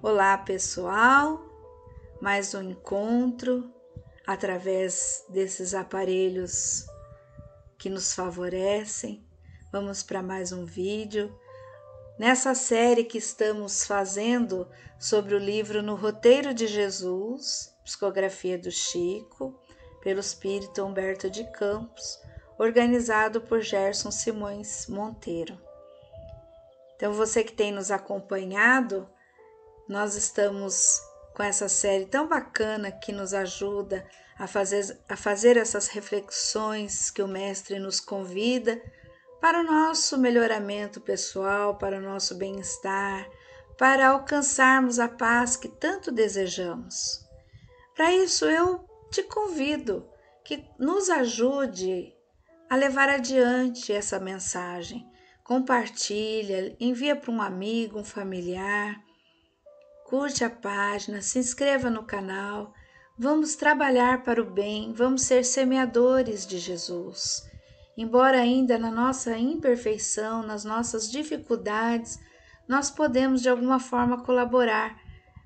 Olá, pessoal! Mais um encontro através desses aparelhos que nos favorecem. Vamos para mais um vídeo. Nessa série que estamos fazendo sobre o livro No Roteiro de Jesus, psicografia do Chico, pelo espírito Humberto de Campos, organizado por Gerson Simões Monteiro. Então, você que tem nos acompanhado, nós estamos com essa série tão bacana que nos ajuda a fazer essas reflexões que o Mestre nos convida para o nosso melhoramento pessoal, para o nosso bem-estar, para alcançarmos a paz que tanto desejamos. Para isso, eu te convido que nos ajude a levar adiante essa mensagem. Compartilha, envia para um amigo, um familiar. Curte a página, se inscreva no canal, vamos trabalhar para o bem, vamos ser semeadores de Jesus. Embora ainda na nossa imperfeição, nas nossas dificuldades, nós podemos de alguma forma colaborar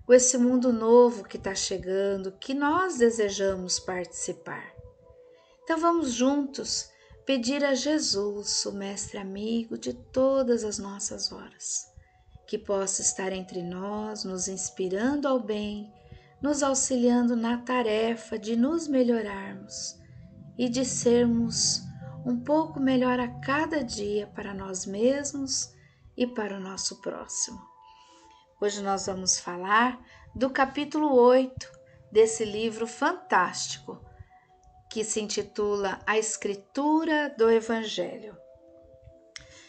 com esse mundo novo que está chegando, que nós desejamos participar. Então vamos juntos pedir a Jesus, o Mestre amigo de todas as nossas horas, que possa estar entre nós, nos inspirando ao bem, nos auxiliando na tarefa de nos melhorarmos e de sermos um pouco melhor a cada dia para nós mesmos e para o nosso próximo. Hoje nós vamos falar do capítulo 8 desse livro fantástico, que se intitula A Escritura do Evangelho.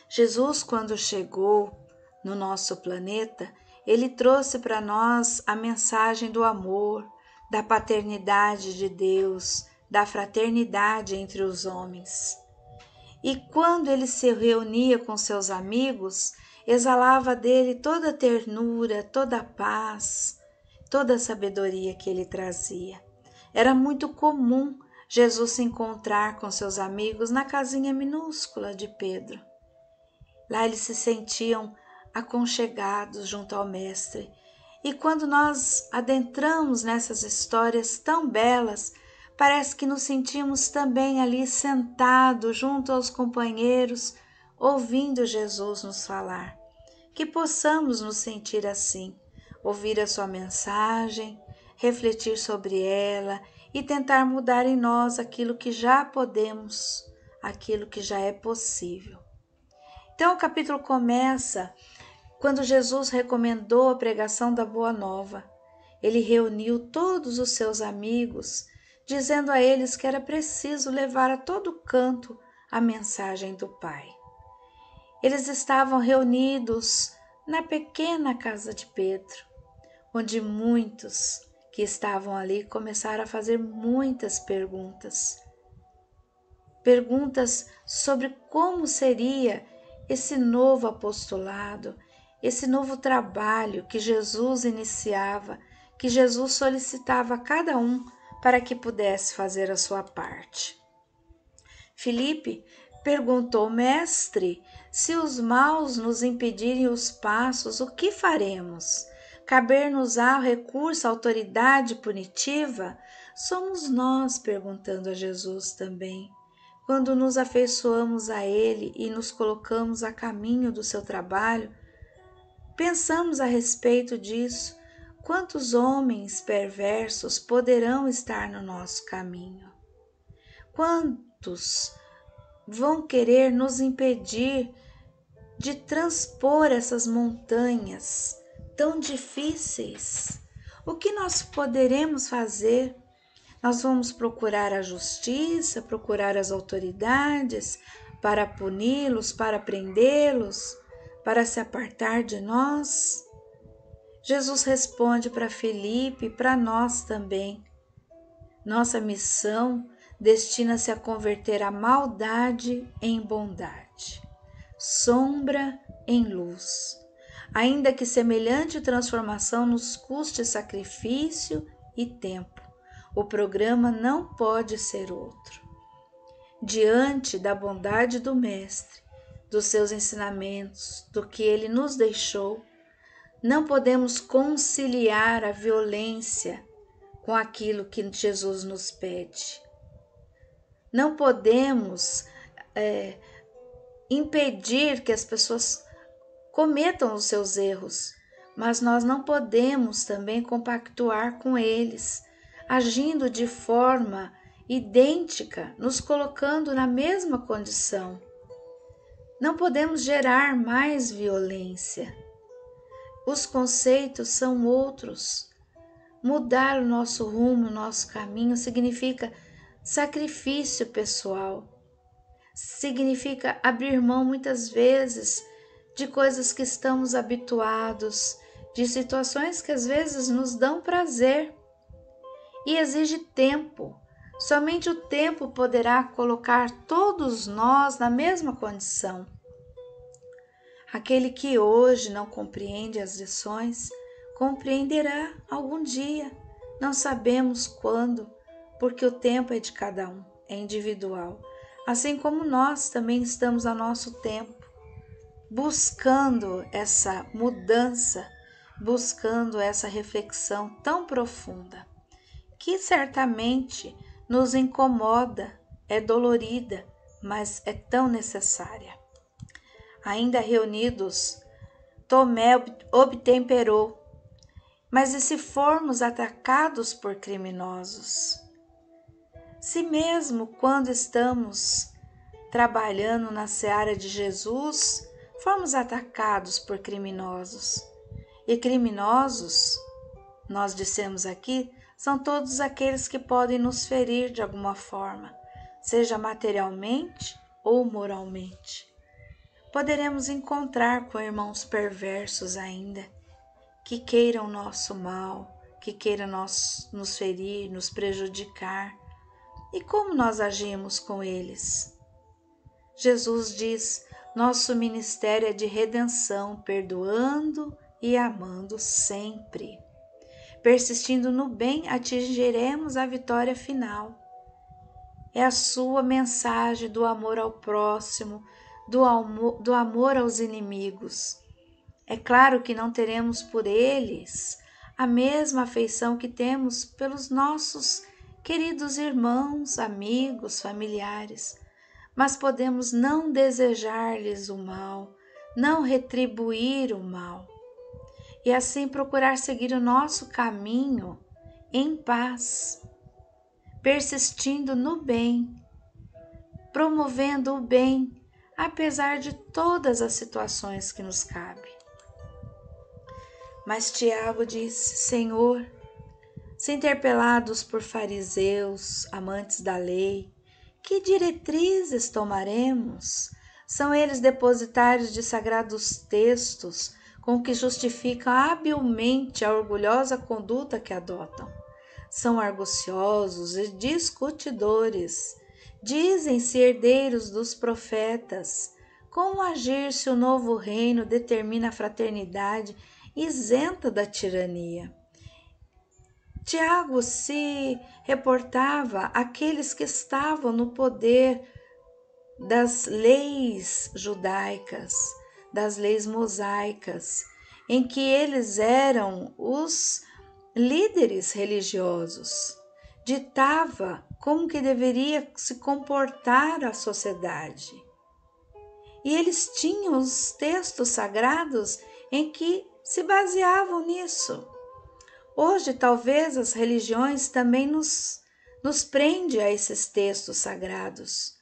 Jesus, quando chegou no nosso planeta, ele trouxe para nós a mensagem do amor, da paternidade de Deus, da fraternidade entre os homens. E quando ele se reunia com seus amigos, exalava dele toda a ternura, toda a paz, toda a sabedoria que ele trazia. Era muito comum Jesus se encontrar com seus amigos na casinha minúscula de Pedro. Lá eles se sentiam aconchegados junto ao Mestre. E quando nós adentramos nessas histórias tão belas, parece que nos sentimos também ali sentados junto aos companheiros, ouvindo Jesus nos falar. Que possamos nos sentir assim, ouvir a sua mensagem, refletir sobre ela e tentar mudar em nós aquilo que já podemos, aquilo que já é possível. Então o capítulo começa quando Jesus recomendou a pregação da Boa Nova. Ele reuniu todos os seus amigos, dizendo a eles que era preciso levar a todo canto a mensagem do Pai. Eles estavam reunidos na pequena casa de Pedro, onde muitos que estavam ali começaram a fazer muitas perguntas. Perguntas sobre como seria esse novo apostolado, esse novo trabalho que Jesus iniciava, que Jesus solicitava a cada um para que pudesse fazer a sua parte. Filipe perguntou: Mestre, se os maus nos impedirem os passos, o que faremos? Caber-nos-á o recurso à autoridade punitiva? Somos nós perguntando a Jesus também. Quando nos afeiçoamos a Ele e nos colocamos a caminho do seu trabalho, pensamos a respeito disso. Quantos homens perversos poderão estar no nosso caminho? Quantos vão querer nos impedir de transpor essas montanhas tão difíceis? O que nós poderemos fazer? Nós vamos procurar a justiça, procurar as autoridades para puni-los, para prendê-los, para se apartar de nós? Jesus responde para Filipe e para nós também. Nossa missão destina-se a converter a maldade em bondade, sombra em luz, ainda que semelhante transformação nos custe sacrifício e tempo. O programa não pode ser outro. Diante da bondade do Mestre, dos seus ensinamentos, do que ele nos deixou, Não podemos conciliar a violência com aquilo que Jesus nos pede. Não podemos impedir que as pessoas cometam os seus erros, mas nós não podemos também compactuar com eles, agindo de forma idêntica, nos colocando na mesma condição. Não podemos gerar mais violência. Os conceitos são outros. Mudar o nosso rumo, o nosso caminho, significa sacrifício pessoal. Significa abrir mão muitas vezes de coisas que estamos habituados, de situações que às vezes nos dão prazer. E exige tempo. Somente o tempo poderá colocar todos nós na mesma condição. Aquele que hoje não compreende as lições, compreenderá algum dia. Não sabemos quando, porque o tempo é de cada um, é individual. Assim como nós também estamos a nosso tempo, buscando essa mudança, buscando essa reflexão tão profunda, que certamente nos incomoda, é dolorida, mas é tão necessária. Ainda reunidos, Tomé obtemperou, mas e se formos atacados por criminosos? Se mesmo quando estamos trabalhando na seara de Jesus, formos atacados por criminosos, e criminosos, nós dissemos aqui, são todos aqueles que podem nos ferir de alguma forma, seja materialmente ou moralmente. Poderemos encontrar com irmãos perversos ainda, que queiram o nosso mal, que queiram nos ferir, nos prejudicar. E como nós agimos com eles? Jesus diz, nosso ministério é de redenção, perdoando e amando sempre. Persistindo no bem, atingiremos a vitória final. É a sua mensagem do amor ao próximo, do amor aos inimigos. É claro que não teremos por eles a mesma afeição que temos pelos nossos queridos irmãos, amigos, familiares, mas podemos não desejar-lhes o mal, não retribuir o mal, e assim procurar seguir o nosso caminho em paz, persistindo no bem, promovendo o bem, apesar de todas as situações que nos cabem. Mas Tiago disse, Senhor, se interpelados por fariseus, amantes da lei, que diretrizes tomaremos? São eles depositários de sagrados textos com que justificam habilmente a orgulhosa conduta que adotam. São arguciosos e discutidores. Dizem-se herdeiros dos profetas. Como agir se o novo reino determina a fraternidade isenta da tirania? Tiago se reportava àqueles que estavam no poder das leis judaicas, das leis mosaicas, em que eles eram os líderes religiosos. Ditava como que deveria se comportar a sociedade. E eles tinham os textos sagrados em que se baseavam nisso. Hoje, talvez, as religiões também nos prendem a esses textos sagrados,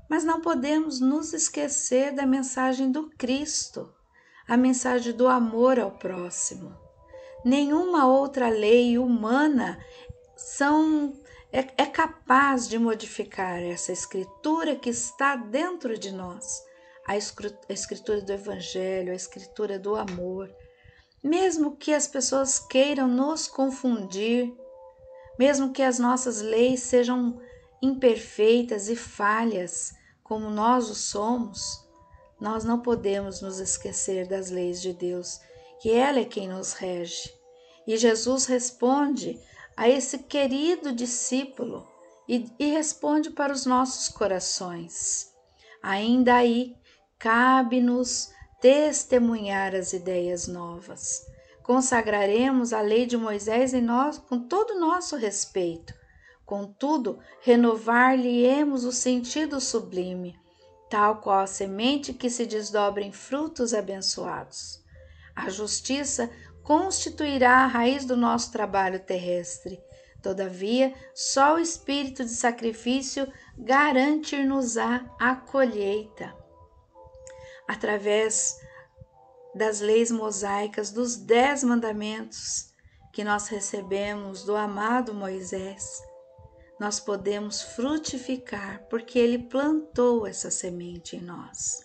mas não podemos nos esquecer da mensagem do Cristo, a mensagem do amor ao próximo. Nenhuma outra lei humana é capaz de modificar essa escritura que está dentro de nós, a escritura do Evangelho, a escritura do amor. Mesmo que as pessoas queiram nos confundir, mesmo que as nossas leis sejam imperfeitas e falhas, como nós o somos, nós não podemos nos esquecer das leis de Deus, que ela é quem nos rege. E Jesus responde a esse querido discípulo e responde para os nossos corações. Ainda aí, cabe-nos testemunhar as ideias novas, Consagraremos a lei de Moisés em nós com todo o nosso respeito. Contudo, renovar-lhe-emos o sentido sublime, tal qual a semente que se desdobra em frutos abençoados. A justiça constituirá a raiz do nosso trabalho terrestre. Todavia, só o espírito de sacrifício garantir-nos-á a colheita. Através das leis mosaicas, dos 10 mandamentos que nós recebemos do amado Moisés, nós podemos frutificar, porque ele plantou essa semente em nós.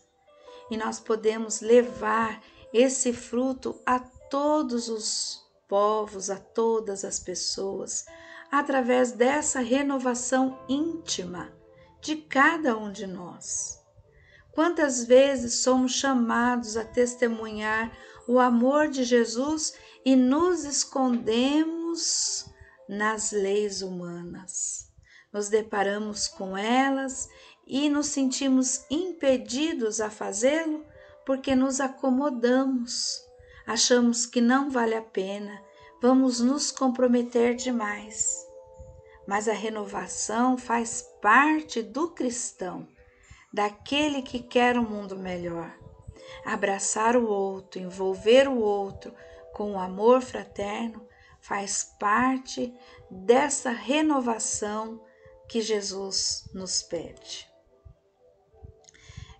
E nós podemos levar esse fruto a todos os povos, a todas as pessoas, através dessa renovação íntima de cada um de nós. Quantas vezes somos chamados a testemunhar o amor de Jesus e nos escondemos nas leis humanas. Nos deparamos com elas e nos sentimos impedidos a fazê-lo porque nos acomodamos, achamos que não vale a pena, vamos nos comprometer demais. Mas a renovação faz parte do cristão, daquele que quer um mundo melhor. Abraçar o outro, envolver o outro com o amor fraterno faz parte dessa renovação que Jesus nos pede.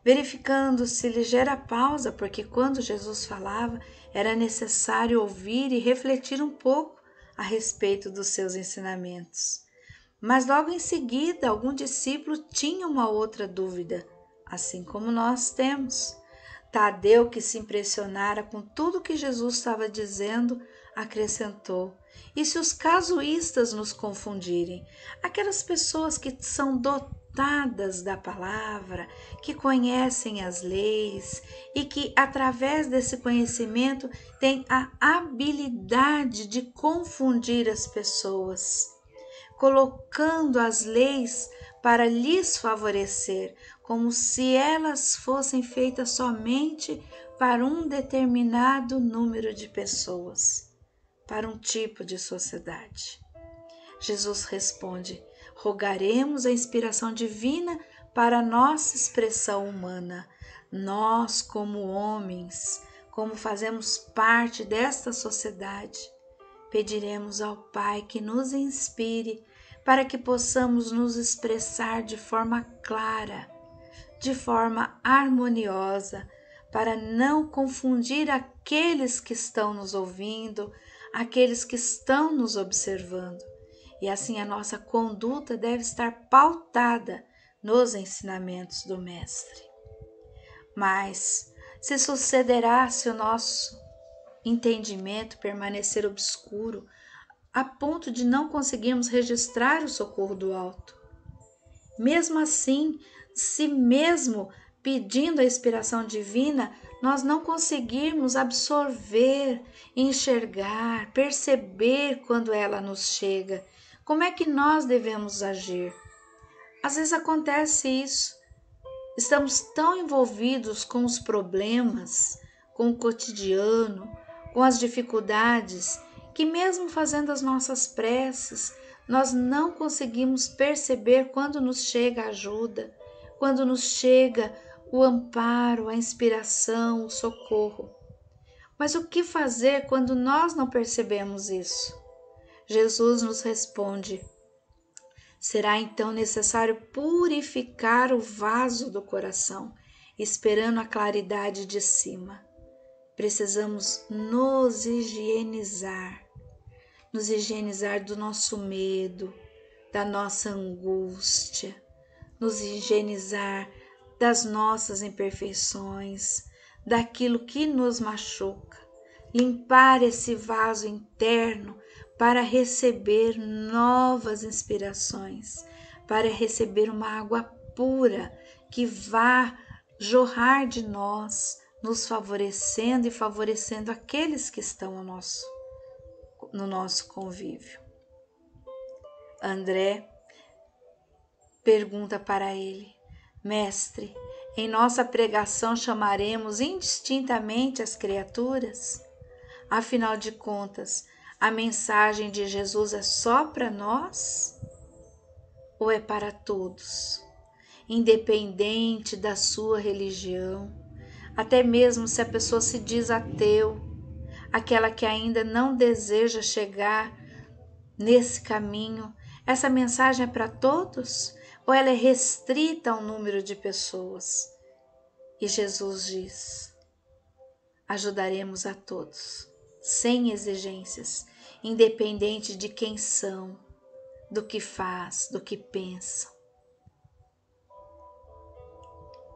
Verificando-se ligeira pausa, porque quando Jesus falava, era necessário ouvir e refletir um pouco a respeito dos seus ensinamentos. Mas logo em seguida, algum discípulo tinha uma outra dúvida, assim como nós temos. Tadeu, que se impressionara com tudo que Jesus estava dizendo, acrescentou: e se os casuístas nos confundirem? Aquelas pessoas que são dotadas da palavra, que conhecem as leis e que, através desse conhecimento, têm a habilidade de confundir as pessoas, colocando as leis para lhes favorecer, como se elas fossem feitas somente para um determinado número de pessoas, para um tipo de sociedade. Jesus responde: rogaremos a inspiração divina para a nossa expressão humana. Nós, como homens, como fazemos parte desta sociedade, pediremos ao Pai que nos inspire para que possamos nos expressar de forma clara, de forma harmoniosa, para não confundir aqueles que estão nos ouvindo, aqueles que estão nos observando. E assim a nossa conduta deve estar pautada nos ensinamentos do Mestre. Mas se sucederá se o nosso entendimento permanecer obscuro, a ponto de não conseguirmos registrar o socorro do alto. Mesmo assim, se mesmo pedindo a inspiração divina, nós não conseguirmos absorver, enxergar, perceber quando ela nos chega, como é que nós devemos agir? Às vezes acontece isso. Estamos tão envolvidos com os problemas, com o cotidiano, com as dificuldades, que mesmo fazendo as nossas preces, nós não conseguimos perceber quando nos chega a ajuda, quando nos chega o amparo, a inspiração, o socorro. Mas o que fazer quando nós não percebemos isso? Jesus nos responde: será então necessário purificar o vaso do coração, esperando a claridade de cima. Precisamos nos higienizar do nosso medo, da nossa angústia, nos higienizar das nossas imperfeições, daquilo que nos machuca, limpar esse vaso interno para receber novas inspirações, para receber uma água pura que vá jorrar de nós, nos favorecendo e favorecendo aqueles que estão no nosso convívio. André pergunta para ele: Mestre, em nossa pregação chamaremos indistintamente as criaturas? Afinal de contas, a mensagem de Jesus é só para nós ou é para todos? Independente da sua religião, até mesmo se a pessoa se diz ateu, aquela que ainda não deseja chegar nesse caminho, essa mensagem é para todos ou ela é restrita a um número de pessoas? E Jesus diz: ajudaremos a todos, sem exigências, independente de quem são, do que faz, do que pensam.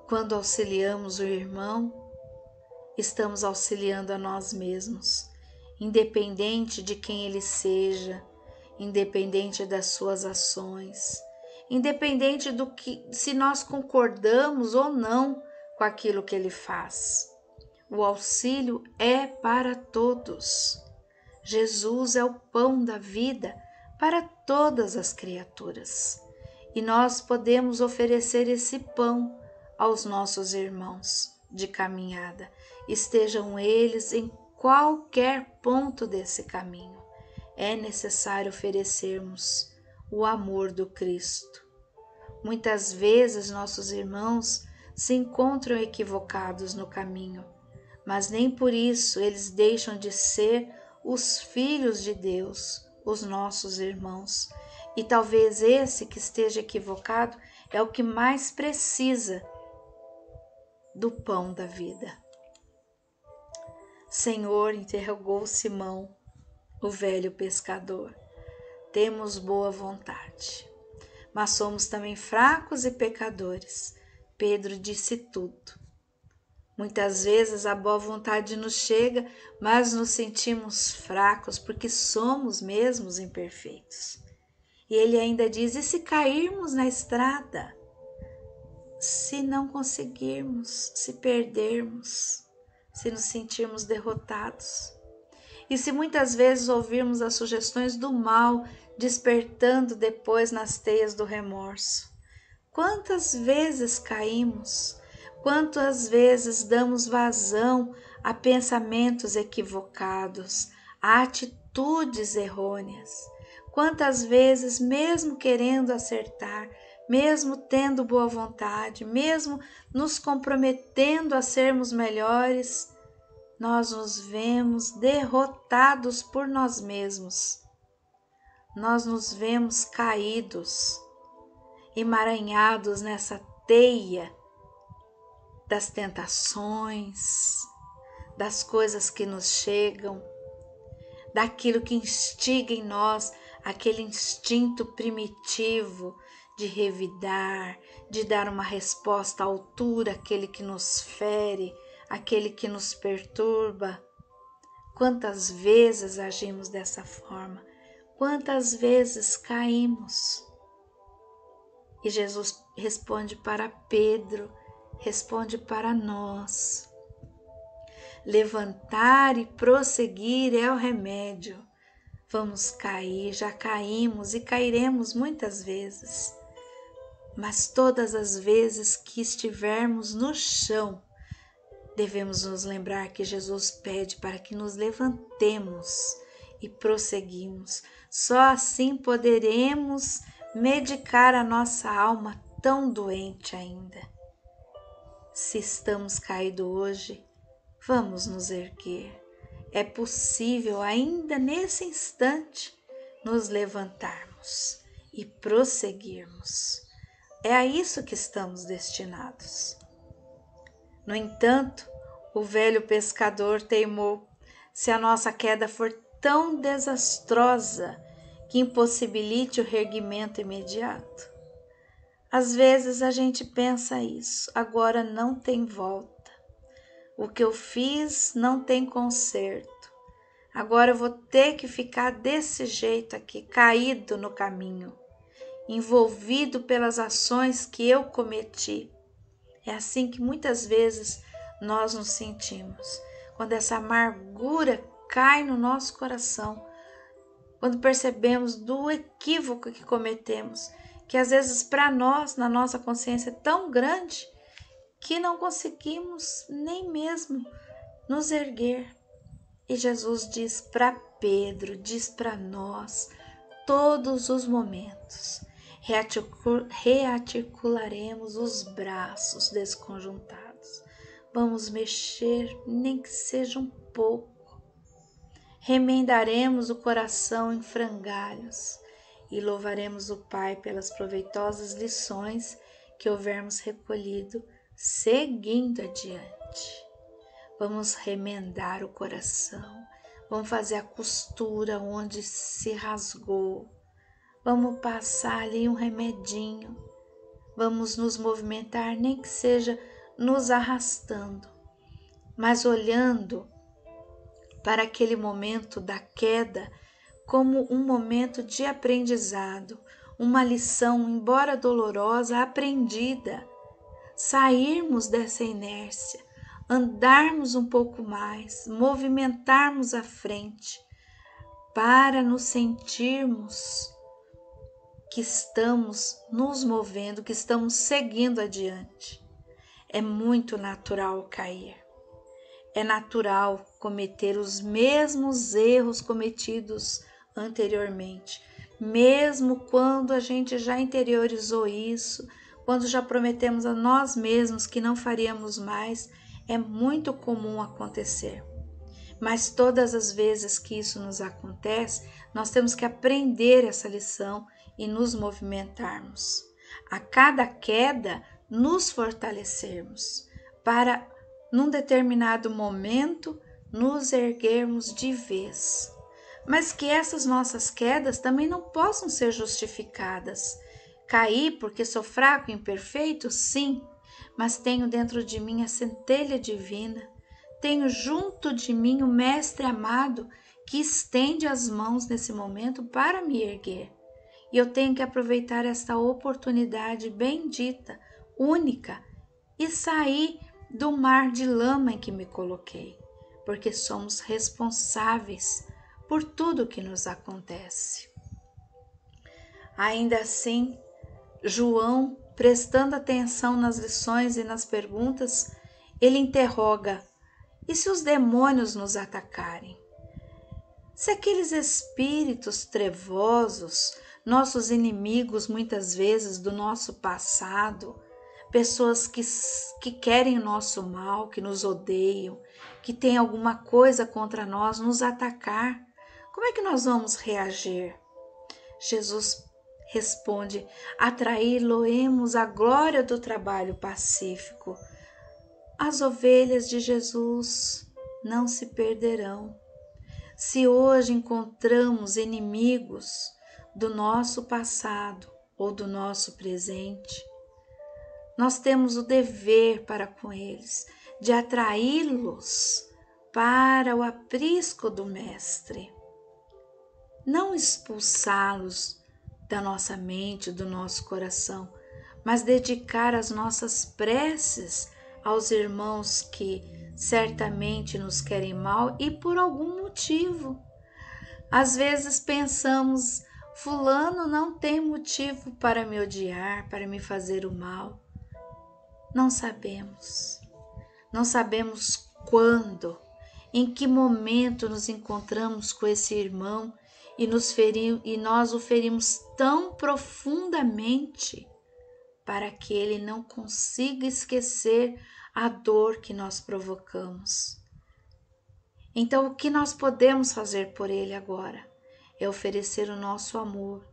Quando auxiliamos o irmão, estamos auxiliando a nós mesmos, independente de quem ele seja, independente das suas ações, independente do que, se nós concordamos ou não com aquilo que ele faz. O auxílio é para todos. Jesus é o pão da vida para todas as criaturas. E nós podemos oferecer esse pão aos nossos irmãos de caminhada, estejam eles em qualquer ponto desse caminho. É necessário oferecermos o amor do Cristo. Muitas vezes nossos irmãos se encontram equivocados no caminho, mas nem por isso eles deixam de ser os filhos de Deus, os nossos irmãos. E talvez esse que esteja equivocado é o que mais precisa do pão da vida. Senhor, interrogou Simão, o velho pescador, temos boa vontade, mas somos também fracos e pecadores. Pedro disse tudo. Muitas vezes a boa vontade nos chega, mas nos sentimos fracos porque somos mesmos imperfeitos. E ele ainda diz: e se cairmos na estrada? Se não conseguirmos, se perdermos, se nos sentirmos derrotados. E se muitas vezes ouvirmos as sugestões do mal, despertando depois nas teias do remorso. Quantas vezes caímos? Quantas vezes damos vazão a pensamentos equivocados, a atitudes errôneas? Quantas vezes, mesmo querendo acertar, mesmo tendo boa vontade, mesmo nos comprometendo a sermos melhores, nós nos vemos derrotados por nós mesmos. Nós nos vemos caídos, emaranhados nessa teia das tentações, das coisas que nos chegam, daquilo que instiga em nós aquele instinto primitivo de revidar, de dar uma resposta à altura àquele que nos fere, aquele que nos perturba. Quantas vezes agimos dessa forma? Quantas vezes caímos? E Jesus responde para Pedro, responde para nós. Levantar e prosseguir é o remédio. Vamos cair, já caímos e cairemos muitas vezes. Mas todas as vezes que estivermos no chão, devemos nos lembrar que Jesus pede para que nos levantemos e prosseguimos. Só assim poderemos medicar a nossa alma tão doente ainda. Se estamos caídos hoje, vamos nos erguer. É possível ainda nesse instante nos levantarmos e prosseguirmos. É a isso que estamos destinados. No entanto, o velho pescador teimou: se a nossa queda for tão desastrosa que impossibilite o reerguimento imediato. Às vezes a gente pensa isso: agora não tem volta. O que eu fiz não tem conserto. Agora eu vou ter que ficar desse jeito aqui, caído no caminho, envolvido pelas ações que eu cometi. É assim que muitas vezes nós nos sentimos, quando essa amargura cai no nosso coração, quando percebemos do equívoco que cometemos, que às vezes para nós, na nossa consciência, é tão grande que não conseguimos nem mesmo nos erguer. E Jesus diz para Pedro, diz para nós, todos os momentos, rearticularemos os braços desconjuntados. Vamos mexer, nem que seja um pouco. Remendaremos o coração em frangalhos e louvaremos o Pai pelas proveitosas lições que houvermos recolhido, seguindo adiante. Vamos remendar o coração, vamos fazer a costura onde se rasgou, vamos passar ali um remedinho, vamos nos movimentar, nem que seja nos arrastando, mas olhando para aquele momento da queda como um momento de aprendizado, uma lição, embora dolorosa, aprendida. Sairmos dessa inércia, andarmos um pouco mais, movimentarmos à frente, para nos sentirmos que estamos nos movendo, que estamos seguindo adiante. É muito natural cair. É natural cometer os mesmos erros cometidos anteriormente, mesmo quando a gente já interiorizou isso, quando já prometemos a nós mesmos que não faríamos mais, é muito comum acontecer. Mas todas as vezes que isso nos acontece, nós temos que aprender essa lição e nos movimentarmos. A cada queda, nos fortalecermos para, num determinado momento, nos erguermos de vez. Mas que essas nossas quedas também não possam ser justificadas. Cair porque sou fraco e imperfeito? Sim, mas tenho dentro de mim a centelha divina. Tenho junto de mim o Mestre amado que estende as mãos nesse momento para me erguer. E eu tenho que aproveitar esta oportunidade bendita, única, e sair do mar de lama em que me coloquei, porque somos responsáveis por tudo que nos acontece. Ainda assim, João, prestando atenção nas lições e nas perguntas, ele interroga: e se os demônios nos atacarem? Se aqueles espíritos trevosos, nossos inimigos muitas vezes do nosso passado, pessoas que querem o nosso mal, que nos odeiam, que têm alguma coisa contra nós, nos atacar, como é que nós vamos reagir? Jesus responde: atraí-lo-emos a glória do trabalho pacífico. As ovelhas de Jesus não se perderão. Se hoje encontramos inimigos do nosso passado ou do nosso presente, nós temos o dever para com eles de atraí-los para o aprisco do Mestre. Não expulsá-los da nossa mente, do nosso coração, mas dedicar as nossas preces aos irmãos que certamente nos querem mal e por algum motivo. Às vezes pensamos, fulano não tem motivo para me odiar, para me fazer o mal. Não sabemos. Não sabemos quando, em que momento nos encontramos com esse irmão e nós o ferimos tão profundamente para que ele não consiga esquecer a dor que nós provocamos. Então, o que nós podemos fazer por ele agora é oferecer o nosso amor,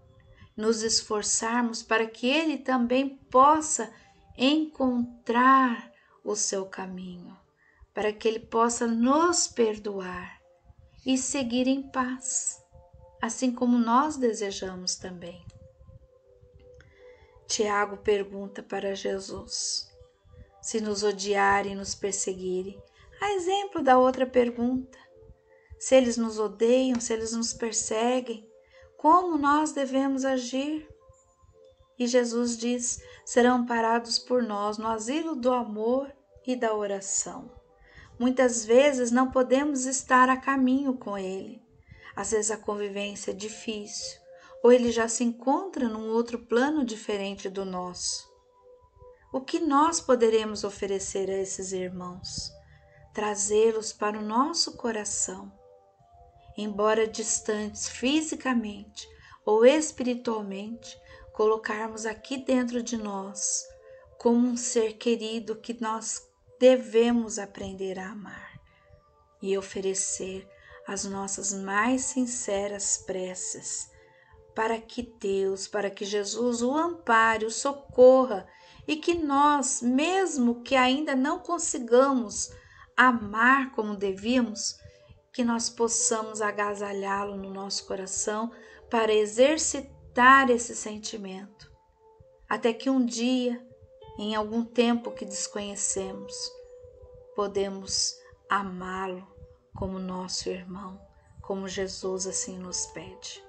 nos esforçarmos para que ele também possa encontrar o seu caminho, para que ele possa nos perdoar e seguir em paz, assim como nós desejamos também. Tiago pergunta para Jesus: se nos odiarem e nos perseguirem, a exemplo da outra pergunta, se eles nos odeiam, se eles nos perseguem, como nós devemos agir? E Jesus diz: serão amparados por nós no asilo do amor e da oração. Muitas vezes não podemos estar a caminho com ele. Às vezes a convivência é difícil, ou ele já se encontra num outro plano diferente do nosso. O que nós poderemos oferecer a esses irmãos? Trazê-los para o nosso coração, embora distantes fisicamente ou espiritualmente, colocarmos aqui dentro de nós como um ser querido que nós devemos aprender a amar e oferecer as nossas mais sinceras preces para que Deus, para que Jesus o ampare, o socorra e que nós, mesmo que ainda não consigamos amar como devíamos, que nós possamos agasalhá-lo no nosso coração para exercitar esse sentimento, até que um dia, em algum tempo que desconhecemos, podemos amá-lo como nosso irmão, como Jesus assim nos pede.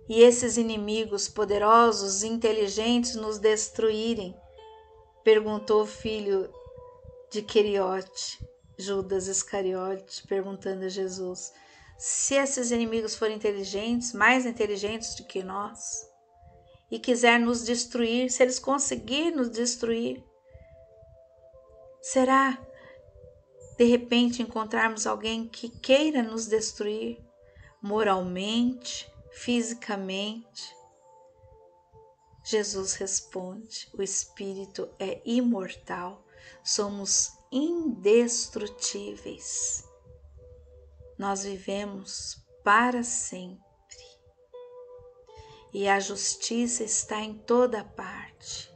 E esses inimigos poderosos e inteligentes nos destruírem? Perguntou o filho de Queriote, Judas Iscariote, perguntando a Jesus: se esses inimigos forem inteligentes, mais inteligentes do que nós, e quiser nos destruir, se eles conseguirem nos destruir, será de repente encontrarmos alguém que queira nos destruir moralmente, fisicamente? Jesus responde: o espírito é imortal, somos indestrutíveis, nós vivemos para sempre e a justiça está em toda parte.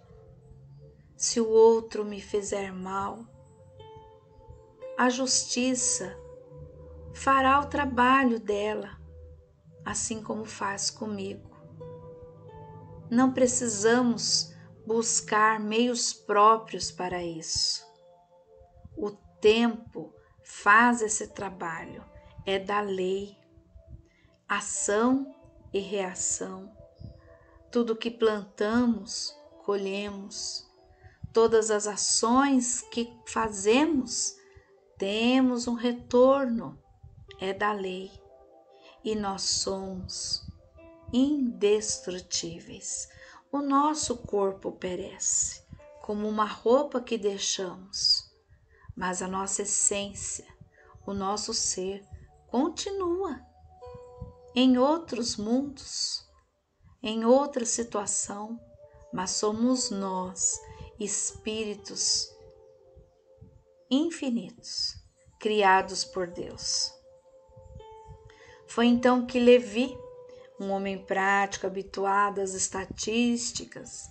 Se o outro me fizer mal, a justiça fará o trabalho dela, assim como faz comigo. Não precisamos buscar meios próprios para isso. O tempo faz esse trabalho, é da lei, ação e reação. Tudo que plantamos, colhemos. Todas as ações que fazemos, temos um retorno, é da lei. E nós somos indestrutíveis. O nosso corpo perece, como uma roupa que deixamos, mas a nossa essência, o nosso ser, continua em outros mundos, em outra situação, mas somos nós, espíritos infinitos, criados por Deus. Foi então que Levi, um homem prático, habituado às estatísticas,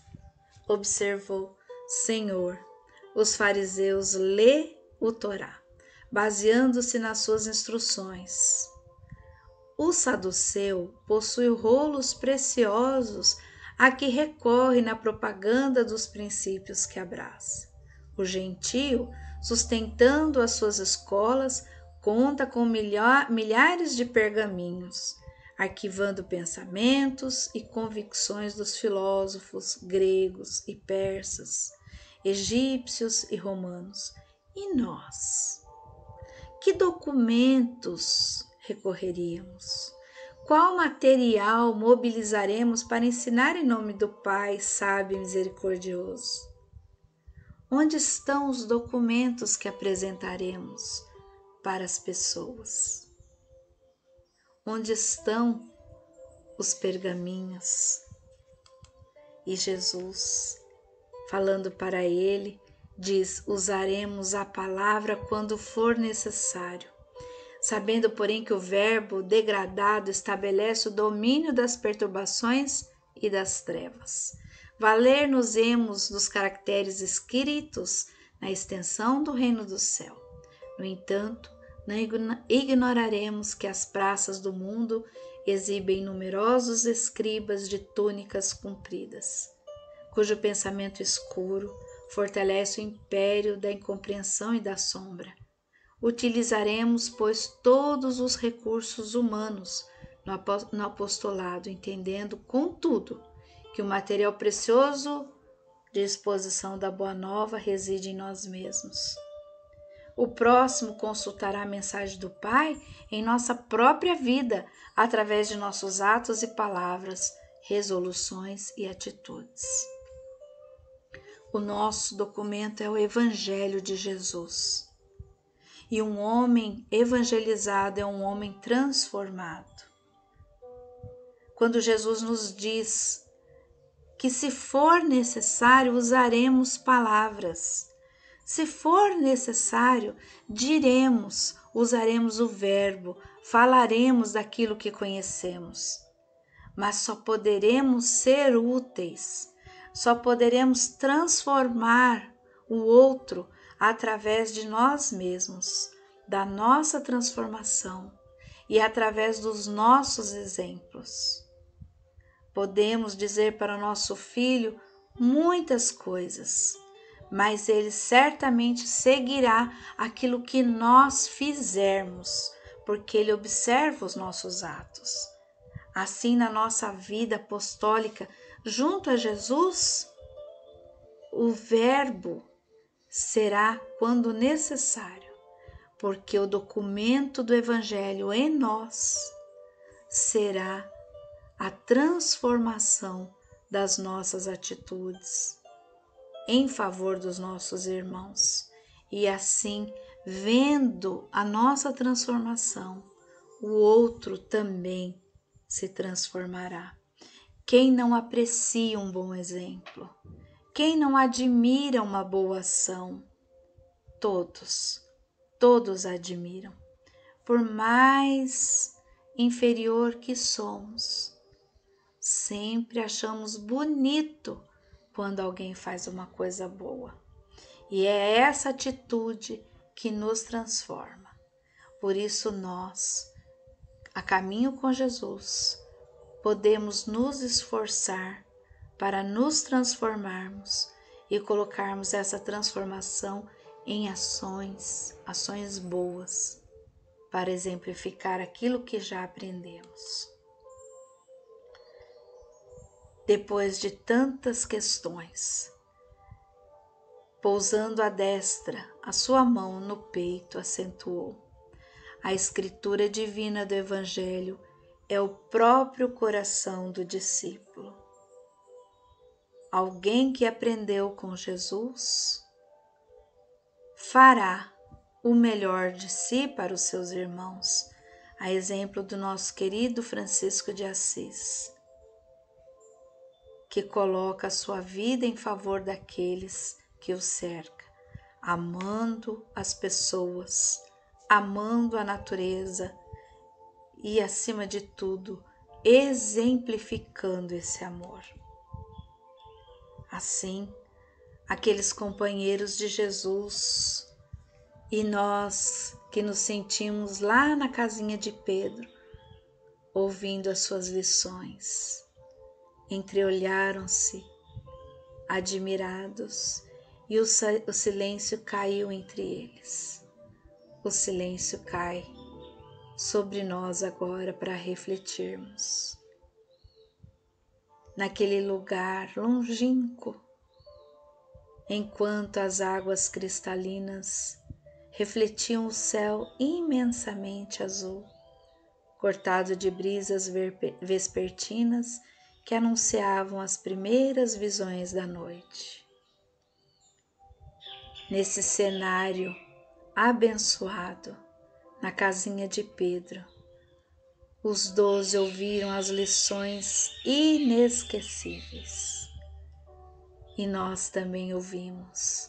observou: Senhor, os fariseus lê o Torá, baseando-se nas suas instruções. O saduceu possui rolos preciosos a que recorre na propaganda dos princípios que abraça. O gentio, sustentando as suas escolas, conta com milhares de pergaminhos, arquivando pensamentos e convicções dos filósofos gregos e persas, egípcios e romanos. E nós? Que documentos recorreríamos? Qual material mobilizaremos para ensinar em nome do Pai sábio e misericordioso? Onde estão os documentos que apresentaremos para as pessoas? Onde estão os pergaminhos? E Jesus, falando para ele, diz: usaremos a palavra quando for necessário, sabendo, porém, que o verbo degradado estabelece o domínio das perturbações e das trevas. Valer-nos-emos dos caracteres escritos na extensão do reino do céu. No entanto, não ignoraremos que as praças do mundo exibem numerosos escribas de túnicas compridas, cujo pensamento escuro fortalece o império da incompreensão e da sombra. Utilizaremos, pois, todos os recursos humanos no apostolado, entendendo, contudo, que o material precioso de exposição da Boa Nova reside em nós mesmos. O próximo consultará a mensagem do Pai em nossa própria vida, através de nossos atos e palavras, resoluções e atitudes. O nosso documento é o Evangelho de Jesus. E um homem evangelizado é um homem transformado. Quando Jesus nos diz que se for necessário usaremos palavras, se for necessário diremos, usaremos o verbo, falaremos daquilo que conhecemos, mas só poderemos ser úteis, só poderemos transformar o outro através de nós mesmos, da nossa transformação e através dos nossos exemplos. Podemos dizer para o nosso filho muitas coisas, mas ele certamente seguirá aquilo que nós fizermos, porque ele observa os nossos atos. Assim, na nossa vida apostólica, junto a Jesus, o verbo será quando necessário, porque o documento do Evangelho em nós será a transformação das nossas atitudes em favor dos nossos irmãos. E assim, vendo a nossa transformação, o outro também se transformará. Quem não aprecia um bom exemplo? Quem não admira uma boa ação? Todos admiram. Por mais inferior que somos, sempre achamos bonito quando alguém faz uma coisa boa. E é essa atitude que nos transforma. Por isso nós, a caminho com Jesus, podemos nos esforçar para nos transformarmos e colocarmos essa transformação em ações boas, para exemplificar aquilo que já aprendemos. Depois de tantas questões, pousando a destra, a sua mão no peito, acentuou: a escritura divina do Evangelho é o próprio coração do discípulo. Alguém que aprendeu com Jesus fará o melhor de si para os seus irmãos, a exemplo do nosso querido Francisco de Assis, que coloca a sua vida em favor daqueles que o cercam, amando as pessoas, amando a natureza e, acima de tudo, exemplificando esse amor. Assim, aqueles companheiros de Jesus e nós que nos sentimos lá na casinha de Pedro, ouvindo as suas lições, entreolharam-se, admirados, e o silêncio caiu entre eles. O silêncio cai sobre nós agora para refletirmos. Naquele lugar longínquo, enquanto as águas cristalinas refletiam o céu imensamente azul, cortado de brisas vespertinas que anunciavam as primeiras visões da noite. Nesse cenário abençoado, na casinha de Pedro, os 12 ouviram as lições inesquecíveis. E nós também ouvimos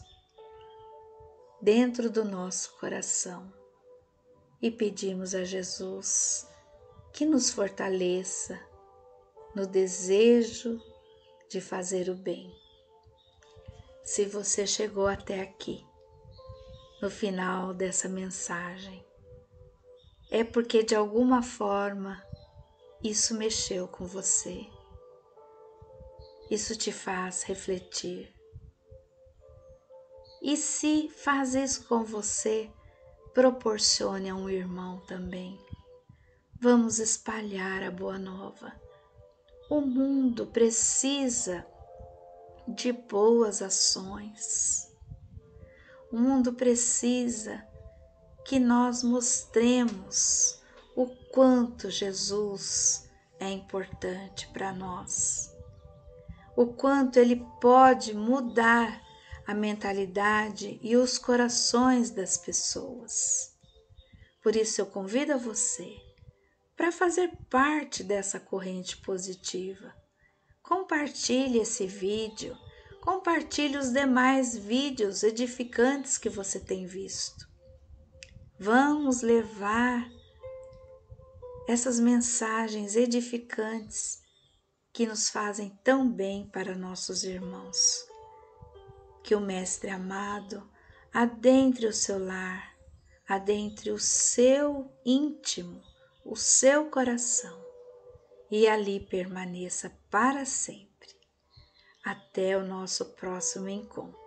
dentro do nosso coração e pedimos a Jesus que nos fortaleça no desejo de fazer o bem. Se você chegou até aqui, no final dessa mensagem, é porque de alguma forma isso mexeu com você. Isso te faz refletir. E se faz isso com você, proporcione a um irmão também. Vamos espalhar a boa nova. O mundo precisa de boas ações. O mundo precisa que nós mostremos o quanto Jesus é importante para nós, o quanto Ele pode mudar a mentalidade e os corações das pessoas. Por isso eu convido a você para fazer parte dessa corrente positiva. Compartilhe esse vídeo, compartilhe os demais vídeos edificantes que você tem visto. Vamos levar essas mensagens edificantes que nos fazem tão bem para nossos irmãos. Que o Mestre amado adentre o seu lar, adentre o seu íntimo, o seu coração e ali permaneça para sempre. Até o nosso próximo encontro.